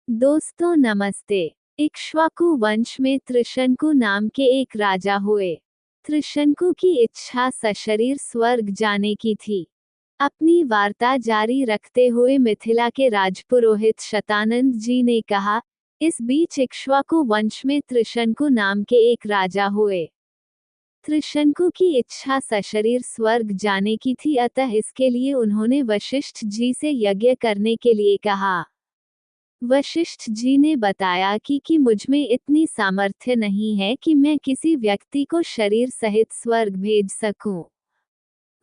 दोस्तों नमस्ते। इक्ष्वाकु वंश में त्रिशंकु नाम के एक राजा हुए। त्रिशंकु की इच्छा सशरीर स्वर्ग जाने की थी। अपनी वार्ता जारी रखते हुए मिथिला के राजपुरोहित शतानंद जी ने कहा, इस बीच इक्ष्वाकु वंश में त्रिशंकु नाम के एक राजा हुए। त्रिशंकु की इच्छा सशरीर स्वर्ग जाने की थी, अतः इसके लिए उन्होंने वशिष्ठ जी से यज्ञ करने के लिए कहा। वशिष्ठ जी ने बताया कि मुझमें इतनी सामर्थ्य नहीं है कि मैं किसी व्यक्ति को शरीर सहित स्वर्ग भेज सकूं।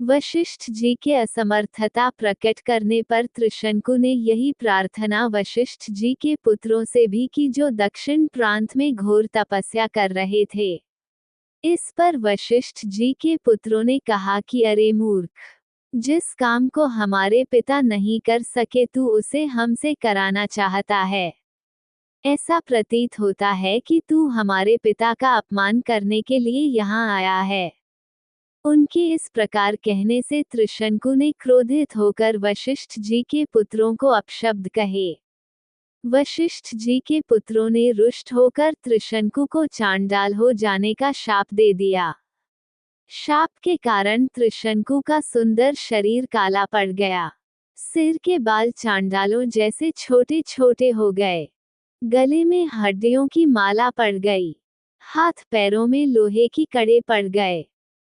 वशिष्ठ जी के असमर्थता प्रकट करने पर त्रिशंकु ने यही प्रार्थना वशिष्ठ जी के पुत्रों से भी की, जो दक्षिण प्रांत में घोर तपस्या कर रहे थे। इस पर वशिष्ठ जी के पुत्रों ने कहा कि अरे मूर्ख, जिस काम को हमारे पिता नहीं कर सके तू उसे हमसे कराना चाहता है। ऐसा प्रतीत होता है कि तू हमारे पिता का अपमान करने के लिए यहाँ आया है। उनके इस प्रकार कहने से त्रिशंकु ने क्रोधित होकर वशिष्ठ जी के पुत्रों को अपशब्द कहे। वशिष्ठ जी के पुत्रों ने रुष्ट होकर त्रिशंकु को चांडाल हो जाने का शाप दे दिया। शाप के कारण त्रिशंकु का सुंदर शरीर काला पड़ गया। सिर के बाल चांडालों जैसे छोटे छोटे हो गए। गले में हड्डियों की माला पड़ गई। हाथ पैरों में लोहे की कड़े पड़ गए।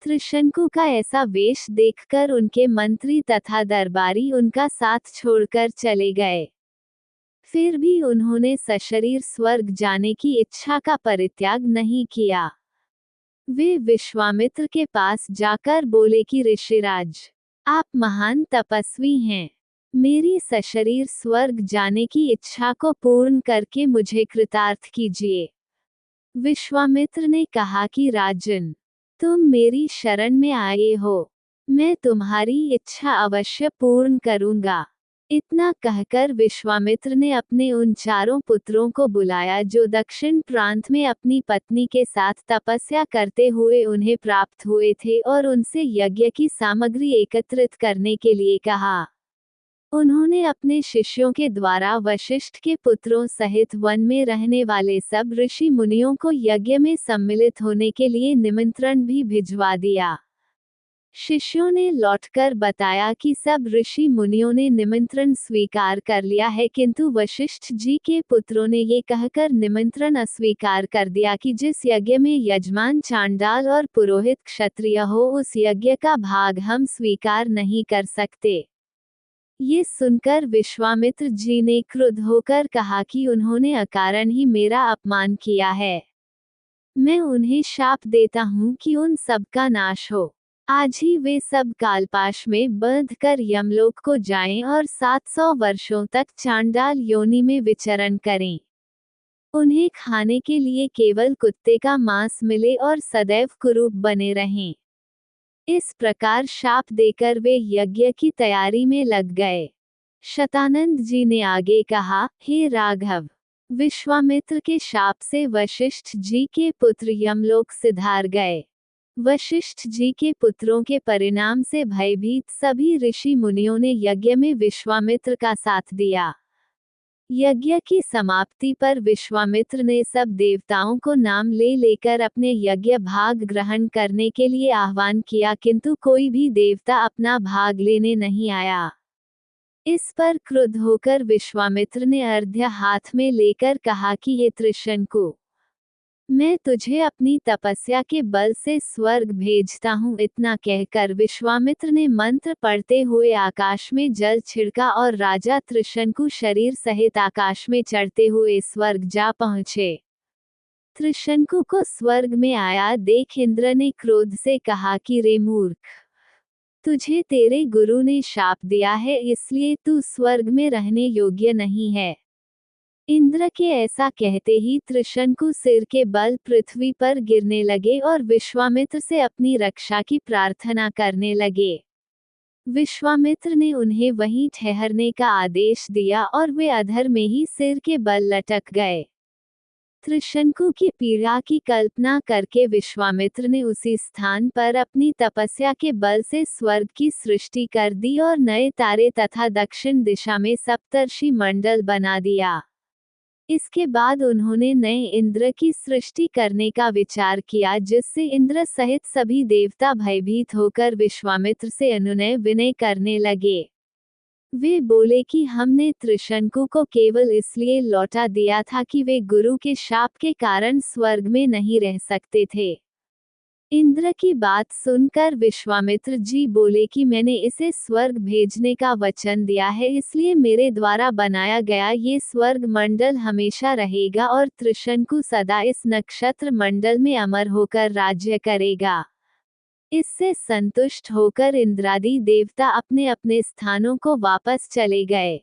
त्रिशंकु का ऐसा वेश देखकर उनके मंत्री तथा दरबारी उनका साथ छोड़कर चले गए। फिर भी उन्होंने सशरीर स्वर्ग जाने की इच्छा का परित्याग नहीं किया। वे विश्वामित्र के पास जाकर बोले कि ऋषिराज, आप महान तपस्वी हैं। मेरी सशरीर स्वर्ग जाने की इच्छा को पूर्ण करके मुझे कृतार्थ कीजिए। विश्वामित्र ने कहा कि राजन, तुम मेरी शरण में आए हो, मैं तुम्हारी इच्छा अवश्य पूर्ण करूंगा। इतना कहकर विश्वामित्र ने अपने उन चारों पुत्रों को बुलाया जो दक्षिण प्रांत में अपनी पत्नी के साथ तपस्या करते हुए उन्हें प्राप्त हुए थे, और उनसे यज्ञ की सामग्री एकत्रित करने के लिए कहा। उन्होंने अपने शिष्यों के द्वारा वशिष्ठ के पुत्रों सहित वन में रहने वाले सब ऋषि मुनियों को यज्ञ में सम्मिलित होने के लिए निमंत्रण भी भिजवा दिया। शिष्यों ने लौटकर बताया कि सब ऋषि मुनियों ने निमंत्रण स्वीकार कर लिया है, किंतु वशिष्ठ जी के पुत्रों ने ये कहकर निमंत्रण अस्वीकार कर दिया कि जिस यज्ञ में यजमान चांडाल और पुरोहित क्षत्रिय हो, उस यज्ञ का भाग हम स्वीकार नहीं कर सकते। ये सुनकर विश्वामित्र जी ने क्रुद्ध होकर कहा कि उन्होंने अकारण ही मेरा अपमान किया है। मैं उन्हें शाप देता हूँ कि उन सब का नाश हो। आज ही वे सब कालपाश में बंध कर यमलोक को जाएं और 700 वर्षों तक चांडाल योनि में विचरण करें। उन्हें खाने के लिए केवल कुत्ते का मांस मिले और सदैव कुरूप बने रहें। इस प्रकार शाप देकर वे यज्ञ की तैयारी में लग गए। शतानंद जी ने आगे कहा, हे राघव, विश्वामित्र के शाप से वशिष्ठ जी के पुत्र यमलोक सिधार गए। वशिष्ठ जी के पुत्रों के परिणाम से भयभीत सभी ऋषि मुनियों ने यज्ञ में विश्वामित्र का साथ दिया। यज्ञ की समाप्ति पर विश्वामित्र ने सब देवताओं को नाम ले लेकर अपने यज्ञ भाग ग्रहण करने के लिए आह्वान किया, किंतु कोई भी देवता अपना भाग लेने नहीं आया। इस पर क्रुद्ध होकर विश्वामित्र ने अर्घ्य हाथ में लेकर कहा कि हे त्रिशंकु, मैं तुझे अपनी तपस्या के बल से स्वर्ग भेजता हूँ। इतना कहकर विश्वामित्र ने मंत्र पढ़ते हुए आकाश में जल छिड़का और राजा त्रिशंकु शरीर सहित आकाश में चढ़ते हुए स्वर्ग जा पहुँचे। त्रिशंकु को स्वर्ग में आया देख इंद्र ने क्रोध से कहा कि रे मूर्ख, तुझे तेरे गुरु ने शाप दिया है, इसलिए तू स्वर्ग में रहने योग्य नहीं है। इंद्र के ऐसा कहते ही त्रिशंकु सिर के बल पृथ्वी पर गिरने लगे और विश्वामित्र से अपनी रक्षा की प्रार्थना करने लगे। विश्वामित्र ने उन्हें वहीं ठहरने का आदेश दिया और वे अधर में ही सिर के बल लटक गए। त्रिशंकु की पीड़ा की कल्पना करके विश्वामित्र ने उसी स्थान पर अपनी तपस्या के बल से स्वर्ग की सृष्टि कर दी और नए तारे तथा दक्षिण दिशा में सप्तर्षि मंडल बना दिया। इसके बाद उन्होंने नए इंद्र की सृष्टि करने का विचार किया, जिससे इंद्र सहित सभी देवता भयभीत होकर विश्वामित्र से अनुनय विनय करने लगे। वे बोले कि हमने त्रिशंकु को केवल इसलिए लौटा दिया था कि वे गुरु के शाप के कारण स्वर्ग में नहीं रह सकते थे। इंद्र की बात सुनकर विश्वामित्र जी बोले कि मैंने इसे स्वर्ग भेजने का वचन दिया है, इसलिए मेरे द्वारा बनाया गया ये स्वर्ग मंडल हमेशा रहेगा और त्रिशंकु सदा इस नक्षत्र मंडल में अमर होकर राज्य करेगा। इससे संतुष्ट होकर इंद्रादि देवता अपने अपने स्थानों को वापस चले गए।